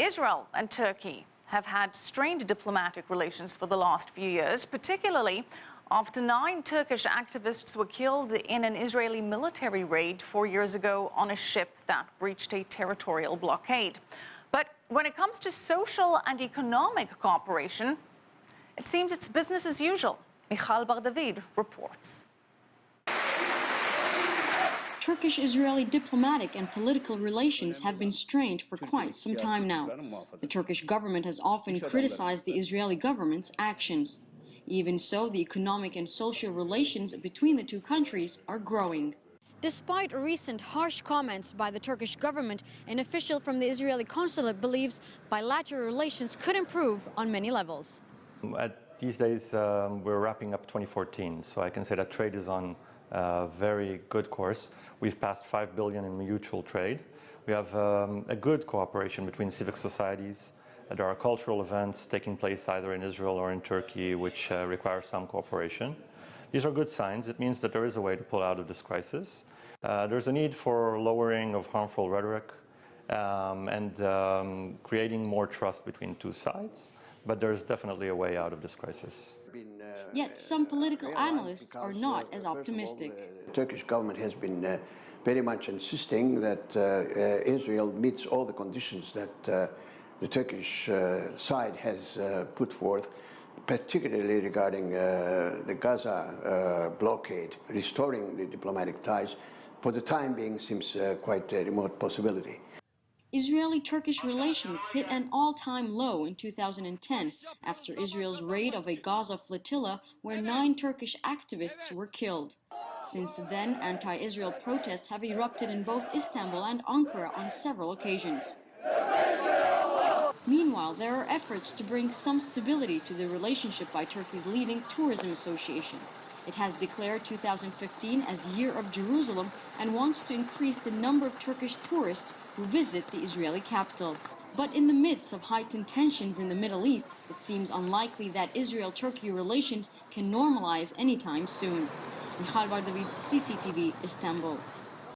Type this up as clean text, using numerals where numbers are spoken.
Israel and Turkey have had strained diplomatic relations for the last few years, particularly after 9 Turkish activists were killed in an Israeli military raid 4 years ago on a ship that breached a territorial blockade. But when it comes to social and economic cooperation, it seems it's business as usual. Michal Bardavid reports. Turkish-Israeli diplomatic and political relations have been strained for quite some time now. The Turkish government has often criticized the Israeli government's actions. Even so, the economic and social relations between the two countries are growing. Despite recent harsh comments by the Turkish government, an official from the Israeli consulate believes bilateral relations could improve on many levels. These days, we're wrapping up 2014, so I can say that trade is on a very good course. We've passed 5 billion in mutual trade. We have a good cooperation between civic societies. There are cultural events taking place either in Israel or in Turkey which require some cooperation. These are good signs. It means that there is a way to pull out of this crisis. There's a need for lowering of harmful rhetoric and creating more trust between two sides. But there's definitely a way out of this crisis. Yet some political analysts are not as optimistic. The Turkish government has been very much insisting that Israel meets all the conditions that the Turkish side has put forth, particularly regarding the Gaza blockade. Restoring the diplomatic ties, for the time being, seems quite a remote possibility. Israeli-Turkish relations hit an all-time low in 2010 after Israel's raid of a Gaza flotilla where 9 Turkish activists were killed. Since then, anti-Israel protests have erupted in both Istanbul and Ankara on several occasions. Meanwhile, there are efforts to bring some stability to the relationship by Turkey's leading tourism association. It has declared 2015 as Year of Jerusalem and wants to increase the number of Turkish tourists who visit the Israeli capital. But in the midst of heightened tensions in the Middle East, it seems unlikely that Israel-Turkey relations can normalize anytime soon. Michal Bardavid, CCTV, Istanbul.